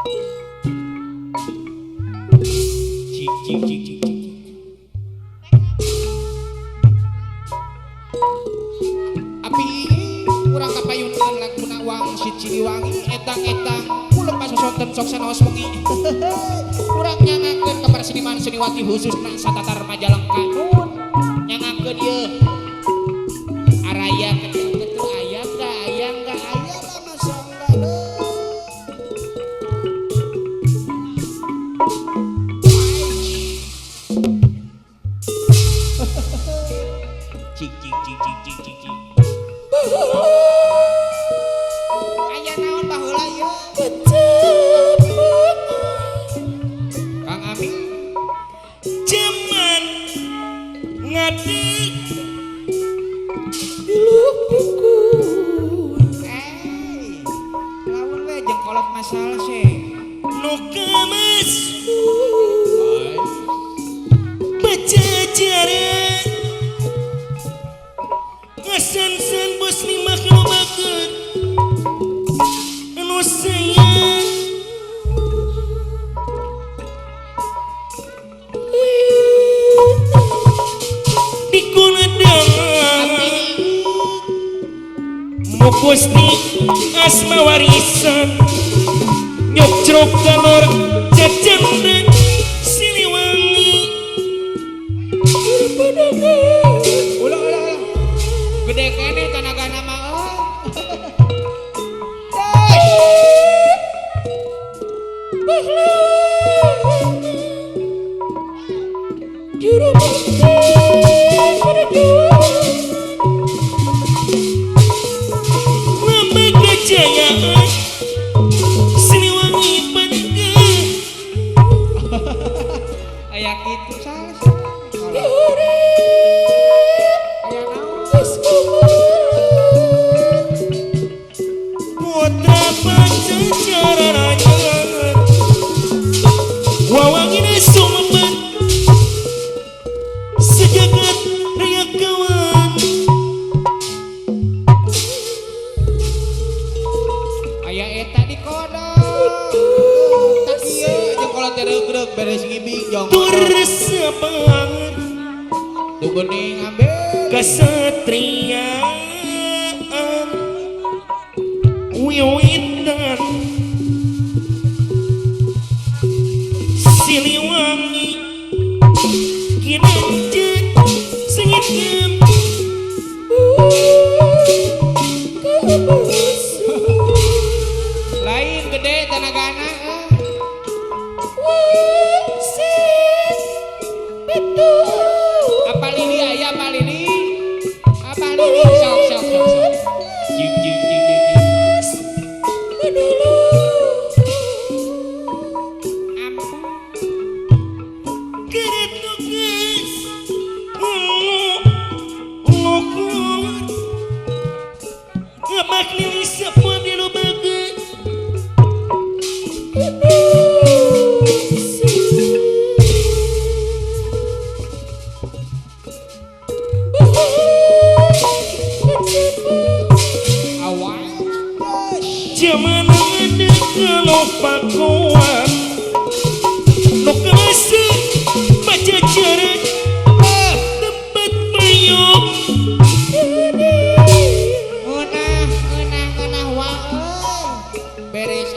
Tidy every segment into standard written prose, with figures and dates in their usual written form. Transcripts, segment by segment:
Cik cik cik cik cik. Api kurang kapayunan laguna wang si Ciliwangi etang-etang pulang pas sonten sok sanaos wengi. Kurang nyangakeun ka para seniman seniwati khususna satatar Majalengka nun nyangakeun ieu araya ketul aya enggak aya lah masa enggak cik cik cik cik cik cik cik aya naon baheula ieu Kang Ami Jaman ngadeg lawan we jeung kolot masalah sih nu kemas pajajaran ngasan-san bos lima kilometer anu sayang di kuladang mukusni asma warisan nyok jeruk galor jajan Siliwangi ulah gede kene tanagana mah lambang kejayaan Siliwangi panggil aya kitu salah aya naon putra pajajaran wawangina sumebar sejagat raya kawan aya eta di kodok tak ieu jeung kolot tereugreg beres ngibing jong bersabar tuh geuning ambe kesatriaan wiwitan Siliwangi kinanjeun sengitkeun lain gede tanagana apa lili aya apa lili sok jing jing jing jing ampun Keret tugas ngukur ngabak nili sapua bilu bagus zaman ada kelopak kuat nu kerasa pajajaran tempat payung ngeunah wae beres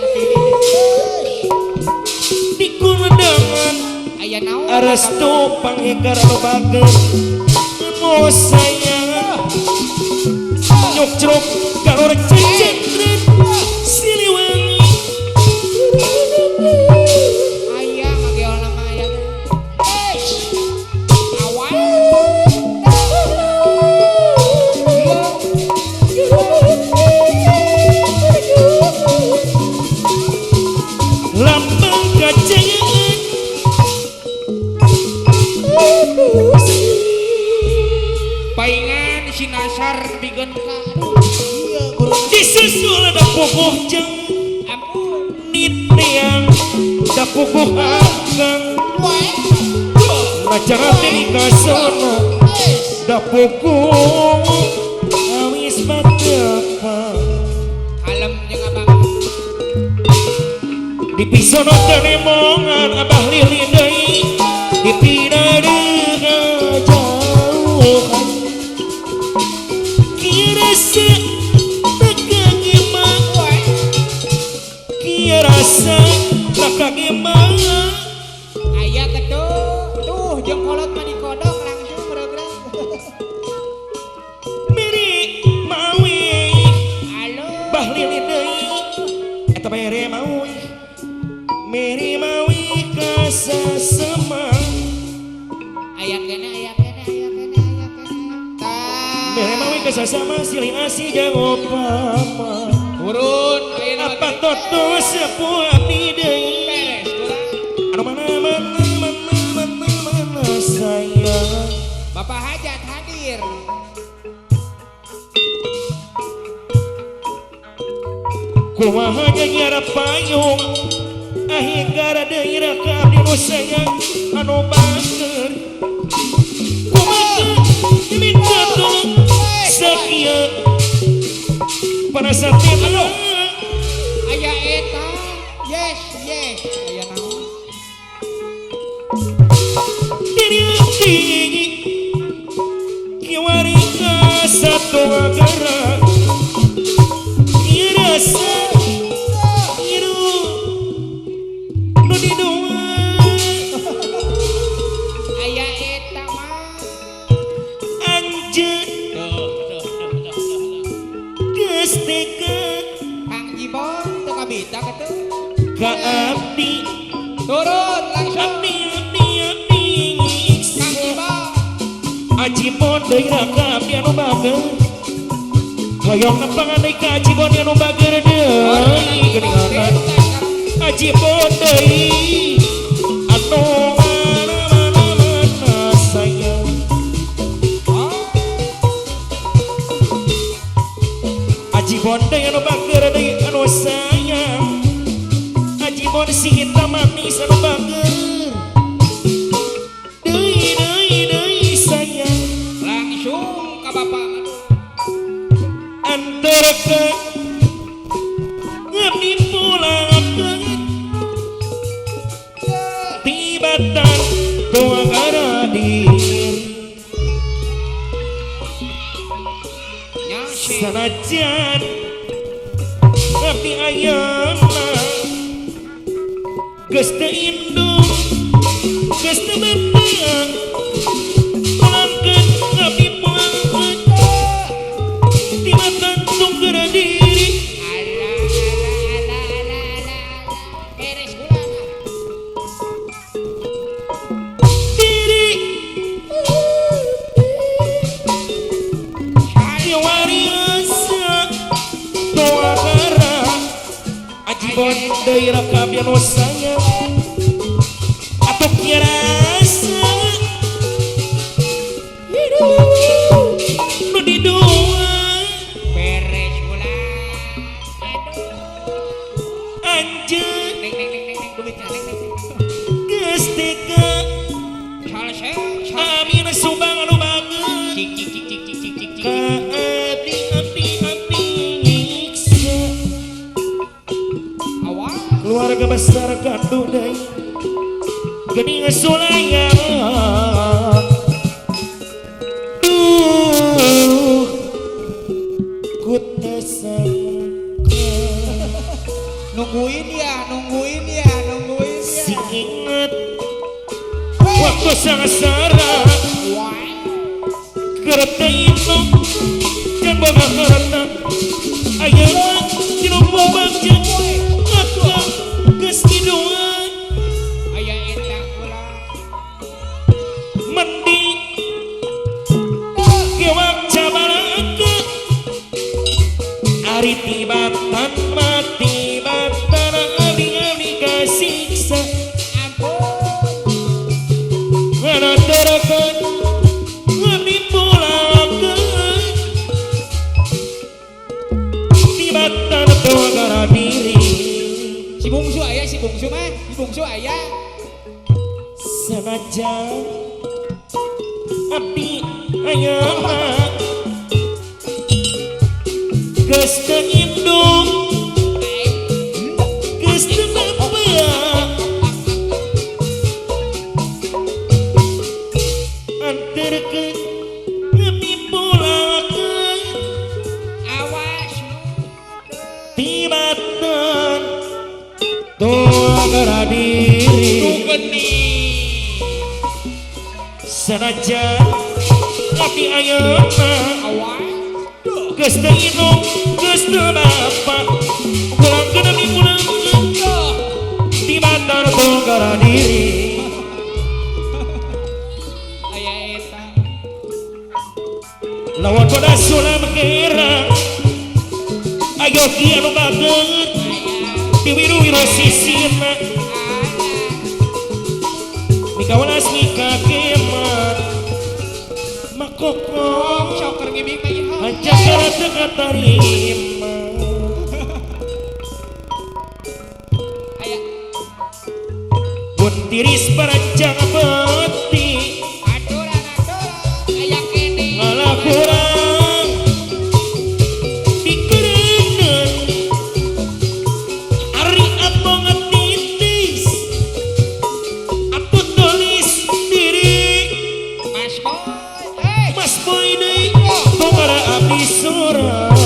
di kulandangan aya naon Arestu panghikar bagus mau sayang nyok jeruk galor jajan Siliwangi aya mageol nama aya awan lambang kejayaan paingan sinasar bigen ka disusul ada pupuh jeng ampun nitiang da pupuh agang majarate di kasono da pupuh awis batapa alam jeung abang di pisono kenemongan abah lili deui dipinadeuh jauhan kieu rasa takagimang kieu rasa takagimang Aya tuh jeung kolot mah dikodok langsung program. miri mawi Halo. bah lili deui eta mere mawi kasasemang Aya kene. mere mawi kasasama silih asih jeung opama Turun ayeuna apa toto sepuh abdi deui beres kurang. anu mana sayang Bapak Hajat hadir. kumaha nyara payung ahingara deui ka abdi nu sayang anu bager kumaha minta tolong sakieu panasatna Aya eta. Yes. Aya naon? diri kiwari ka satu agara ieu rasa ieu nu di dua Aya eta mah. anjeun geus teka Kang Jibon teu kabita kitu. ka abdi Turun langsung. abdi Kang Jibon. Aji Bon deui ka abdi anu bager hoyong nempangan deui ka Aji Bon anu bager deui geuningan Aji Bon deui anu mana sayang Aji Bon deui anu bager deui anu sayang Aji Bon si hitam manis anu bager deui sayang Langsung ka bapak mah. antara ngabdi pulang tibatan doa gara diri Nyase. sanajan ngabdi ayana geus teu indung geus teu bentang pelangkeun ngabdi pulang tibatan tunggu diri Beres kula. diri kiwari rasa doa gara Aji Bon deui ka abdi anu sayang atuh kieu rasa nu di dua Beres kula. Aduh. anjeun Neng dumitnya neng. geus teka Salse. amin subang anu bager Cik. ka abdi nyiksa Awas. keluarga besar gandu deui geuning sulayan kutna sangka Nungguin ya. si inget waktu sangasara Wah. kereta itu dan boga harta ayeuna dinu bagja ngaka geus didoa Aya eta kula. mending gewak cabalaka ari tibatan mati batan abdi kasiksa Ampun. nganatarakan abdi pulakeun tibatan doa gara diri Si bungsu aya. sanajan abdi ayeuna geus teu indung geus teu tibatan tua gara diri geni sanajan abdi ayeuna awas geus teu indung geus teu bapak pulang ke demi pulang tibatan tua gara diri aya eta lawan pada sulam gerang ayo kieu anu bageut di wiru-wiru sisina mikawalas mika kemat makokong syoker ngibing teh ieu aja kara teu katarima aya bun tiris paranjang beti aturan aya kene ngalah kurang dikereungeun ari abong titis atuh tulis diri Mas Boy Mas Boy deui tongara abdi sorang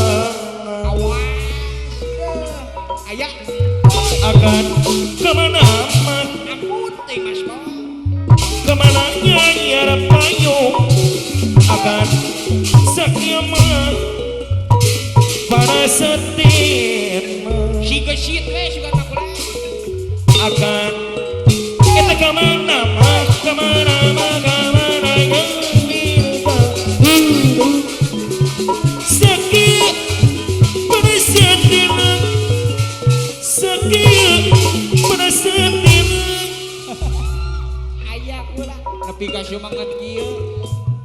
awas aya akan kemana mah ampun teh Mas Boy kemana nyanyi harap payung akan sakiamat para setin si gesit we sugan makula akan kita kemana mah kemana yang minta sakit pada setin sakit pada setin aya ulah nepi ka sumanget kieu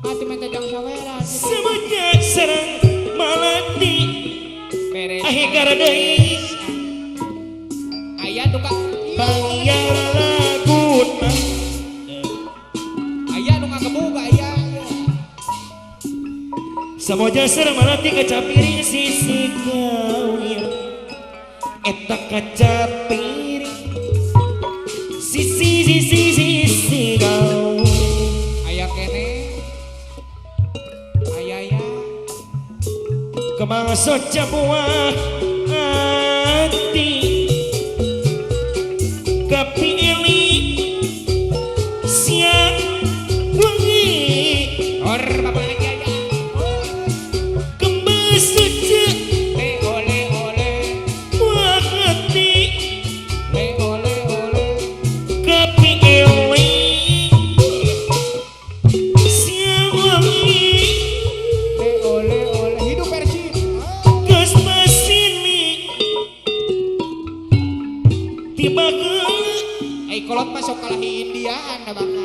atuh mah teh jang saweran semuanya serang malati beres akhir deui aya duka bayar laguna aya nu ngagebuga aya samoja serang malati kacapiring sisi gawir eta kacapiring sisi gawir aya kene aya kemangsa buah hati kepilih siang wengi or bapak lagi aya kembang saja le ole buah hati le ole kepilih siang wengi le ole hidup Persib geus masini tiba kolot masuk kalahi Indiaan da bakal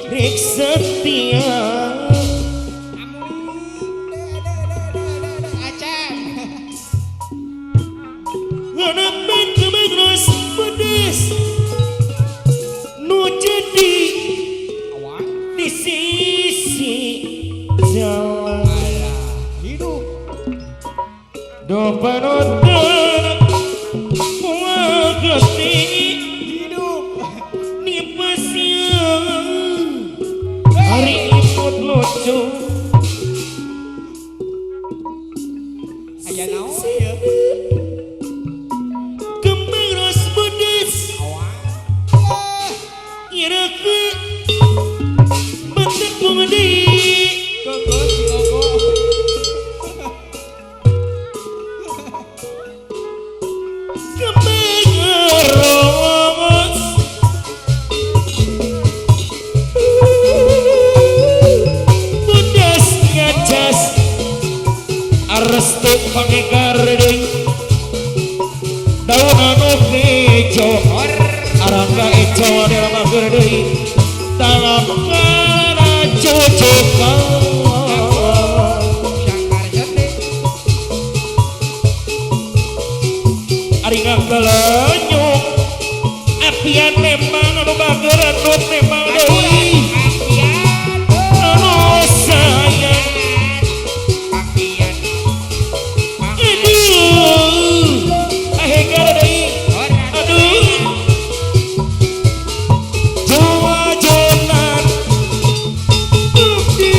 Rik setia acan nganapan kemagros pedes nu jadi awan di sisi jalan alah hidup do panutan wakati hidup ni pasian hari ikut lucu aya naon ieu kembang ros pedes awan ira ke batak pemedi gogo si gogo kemengeros pedas ngacas arestu pangekar deui daun anu kejo arangga eco adalah mager deui tangan kana cucukan Syangkar Jati ari ngagelenyuk apian nembang anu bageran dut nembang deui anu sayang aduh ahegar deui aduh jawa jonan bukti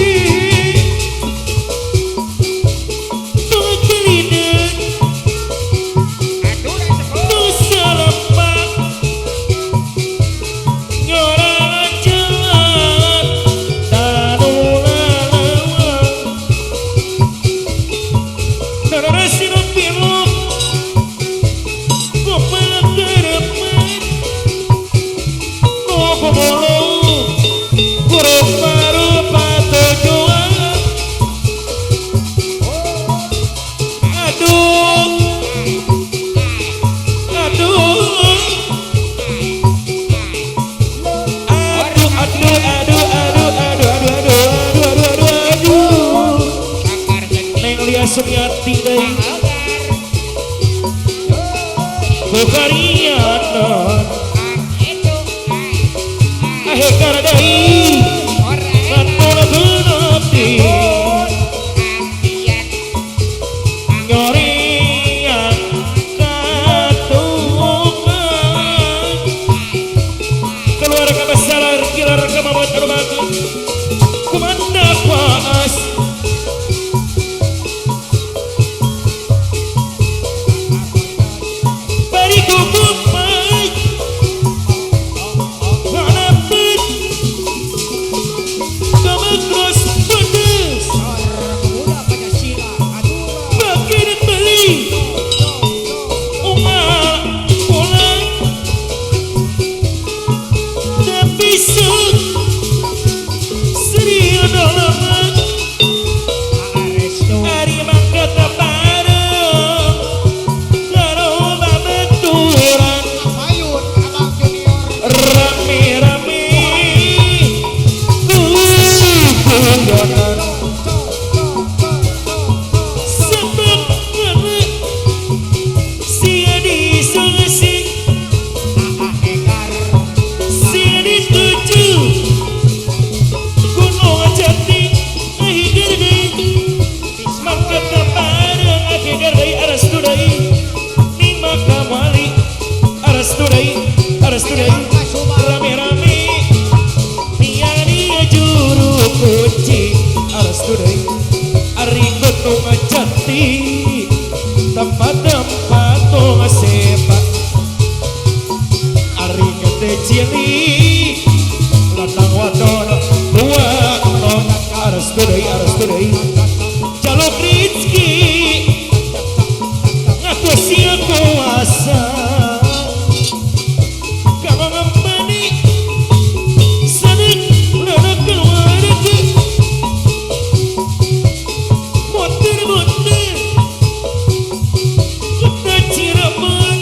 Neng Lia Sumiati deui Agar bukarianan itu ahe kara deui orang mula beuneuti ambian nyoreang katungan keluarga besar kilar kemamot anu bagus kumanda kuas bari kukup mai nganapit kamagros pedes pemuda Pancasila aduh makin beli umat pulang tapi Sri dolaman Aresto hari mangkat bareng karo babaturan Payun Abang Junior rame-rame guyonan sebab karena sia disengsi Ahegar sia dituju gunung jati ahigar deui mangkat bareng ahigar deui arastu deui ning makam wali arastu deui rame-rame dia juru kunci arastu deui ari gunung jati tempat-tempat tong sepak ari gede cilik ladang wadon dua non arastu deui jaluk rezeki ngatur sia kuasa kamu ngempani sanik lana keluarga muter-muter kota Cirebon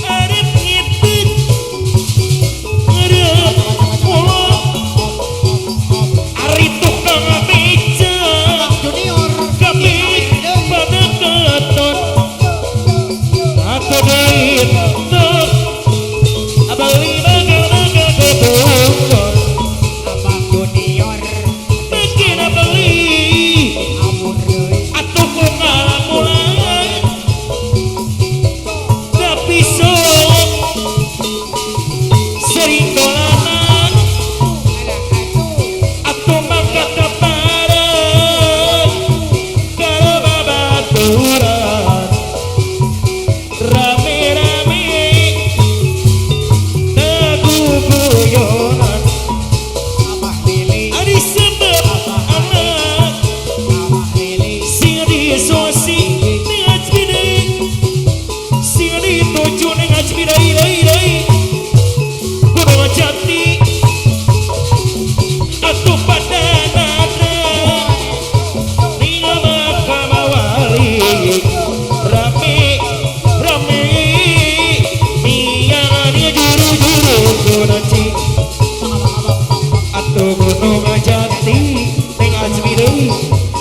arep ngitut ngarep pulang ari tukang beca Junior kami pada keton atau duit tok abali bagal-bagal ketukon Abang Junior bikin abali Amur deui atau pengamulan tapi sok sering dolanan atau mangkat bareng karo babaturan rame-rame guyonan Abah Lili ari sebab anak Abah Lili sing disosi ning ajbidai sing dituju ning ajbidai deui gunung jati atuh padanana ning makam wali rame dia juru-juru kunci atuh gunung jati ning ajbidai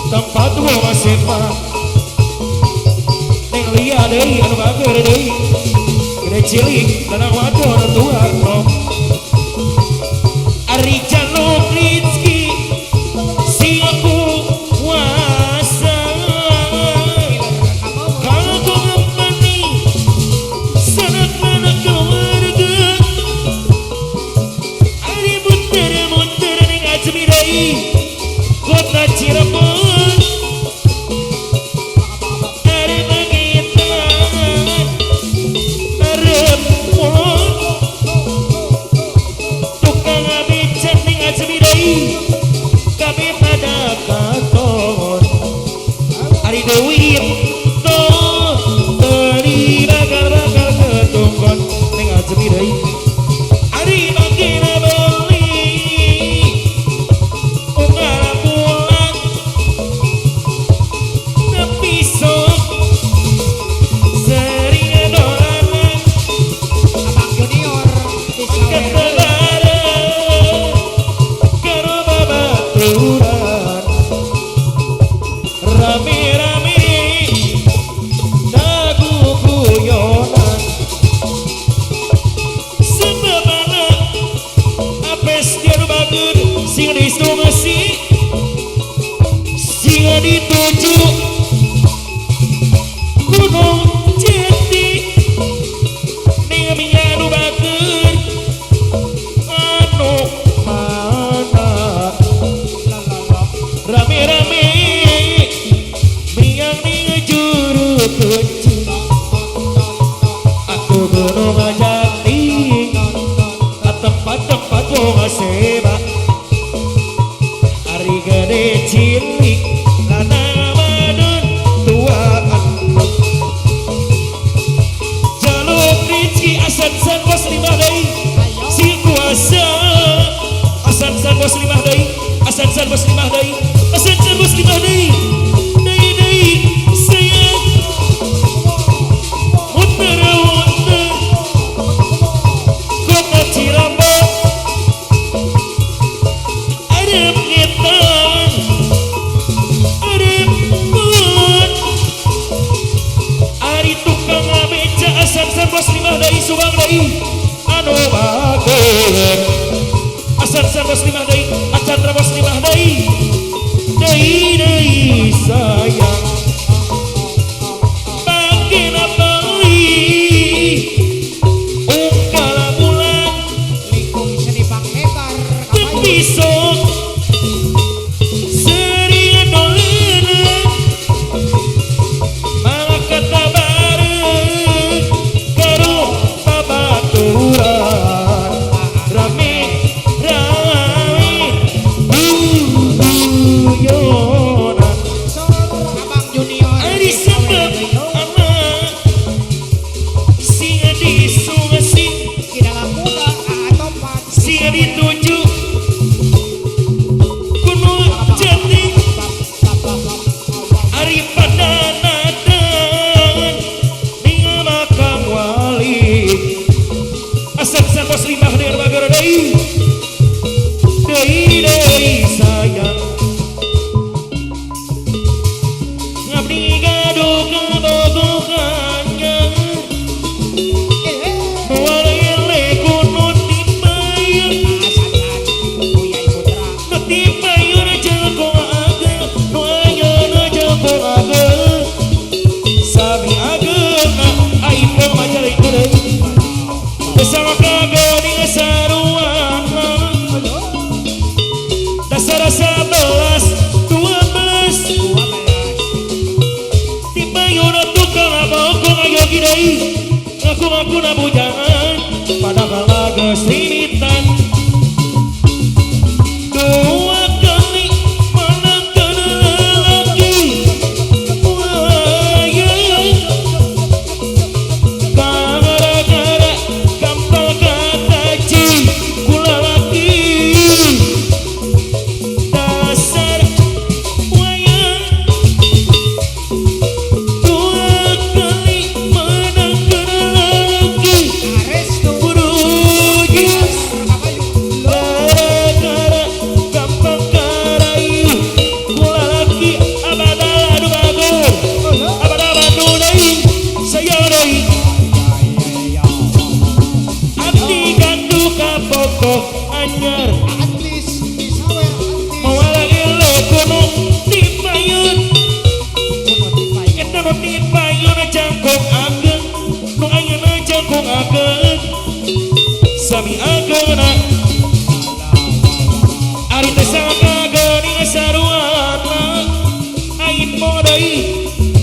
tempat wong sepak ning Lia deui anu bager deui gede cilik ladang wadon tua no ari jaluk rezeki sing kuasa kalau kau ngempani sanak mana keluarga ari muter-muter ning ajbidai kota Cirebon ari mangitan arep pulang tukang becan ning ajbidai kami pada katon ari duit toh teri bakal ketungkon ning ajbidai ari makin beli unggal pulang tapi sok sering dolanan Abang Junior ketebaran karo babaturan dituju Gunung Jati ning anu bager anu mana rame-rame miang ning juru kunci aku Gunung Jati tempat-tempat wong seba hari gede cilik lana madun tuaan jaluk rinci asan-san bos lima day si kuasa asan-san bos lima day asan-san bos lima day asan-san bos lima day day sayang muter kota Cirebon adem ngetan adem pun ari tukang beca asan-san bos lima day subang day anu bager asan-san bos lima day acandra bos lima day sayang bagian bali ungkala bulan Likung seni panglebar besok sering dolenan malah kata bareng karo babaturan rame guyonan Abang Junior ari sebab anak singa disungasi Kidalang muda atopat singa dituju Gunung Jati ari padanadan ning makam wali asan-san bos lima dengan bager deui sayang ngabdi gaduh kebogohannya mual ele kunut tibayun asan-asan Buyai Putra nu tibayun jengkong ageng nu ayeuna jengkong ageng sami ageng aing mah majaleng deui bersama kagoning saruana dasar 11 12 tibayun tukang abokong ayogi deui ngaku-ngaku na bujangan padahal geus limitan dua kali menangkan lelaki wayang gara-gara gampang kataji kula laki dasar wayang dua kali menangkan lelaki Arestu burujus gara-gara gampang karayu kula laki abadal adu bagur abadal bandu deui sayang deui abdi gandu ka pokok anyar Atlis disawer Atlis mawala ele gunung dipayun kuno dipai eta nu dipayun jangkung ageng nu ayeuna jangkung ageng sami ageuna ari teh sangageuning saruana aing moal deui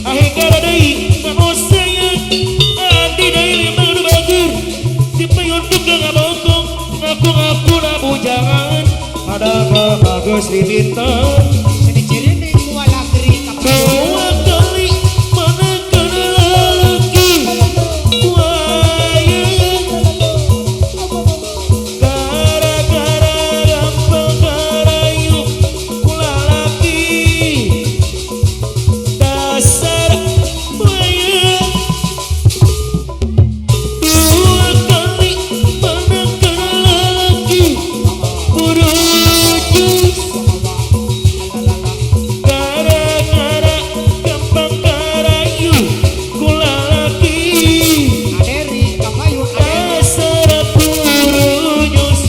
ahegara deui maos sayang andi deui limang nu bager dipayun tukang abokong ngaku-ngaku na bujangan padahal bagus limitan seni cirende kuala geri dua kali menangkan lelaki wayang gara-gara gampang karayu kula laki dasar wayang dua kali menangkan lelaki burujus gara-gara gampang karayu kula laki Aderi Kapayun Aderi dasar burujus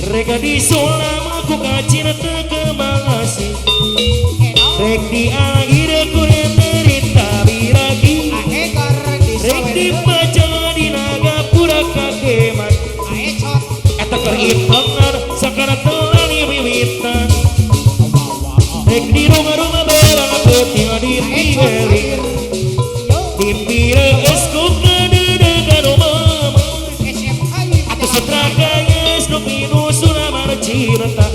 reka disulamakeun ku kacina kembang asih rek di akhir kuren derita biragi rek di pajang di naga pura kageman eta kerimpangan sakana telani wiwitan rek di rumah-rumah berang peting di piweli di pires ku kededegan mama atau setrakanya snupinu sulamar cinta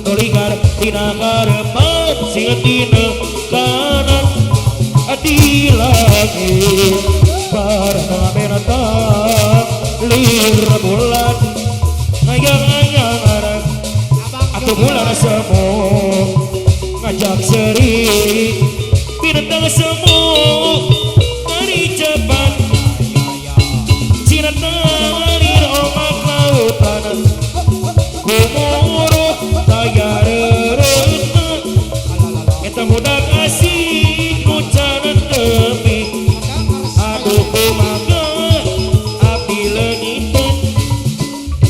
toligar tina karepan singa tina kanan adi lagi barang benata lir bulan ngayang-ngayang arang atau bulan semu ngajak seri bintang semu dari Jepang cinta di omak lautan kumuru tayarerena eta muda kasih kucanan tepi aduh kumaga api lengitan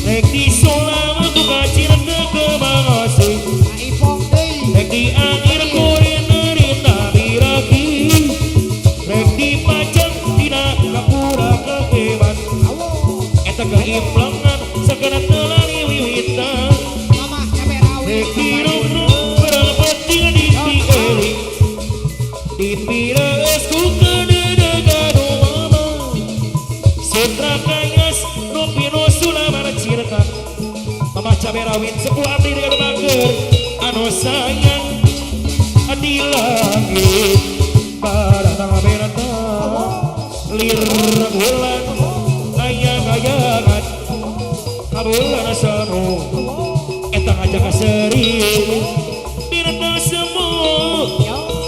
rek di solam ku kacina kembang asih rek di akhir kurin nerita biragi rek di pajang tina kapura kekeban eta keimplangan sakana telani wiwitan rek di rumah berang peting di pieli di pires ku kededegan mama sutra kayas nupinu sulamar cinta mama caberawin sepuh abdi dengan bager anu sayang di langit barang benata lir bulan ayang-ayangan kabulan sanu eta ngajak seri bintang semu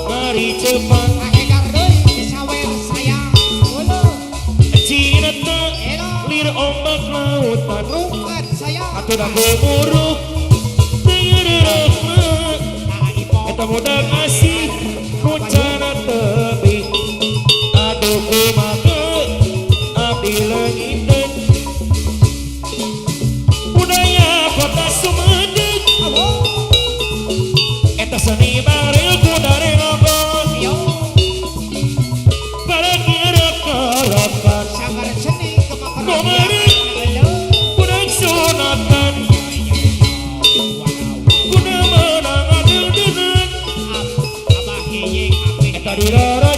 mari cepat cinta lir ombak lautan atuh dah buruk tayarerena eta muda kasih kucana tepi aduh kumaha abdi lengitan budaya kota Sumedang eta seni baril kudare ngobong para kira-kirakan Komering budak sunatan kuda menang adil dinan eta dirara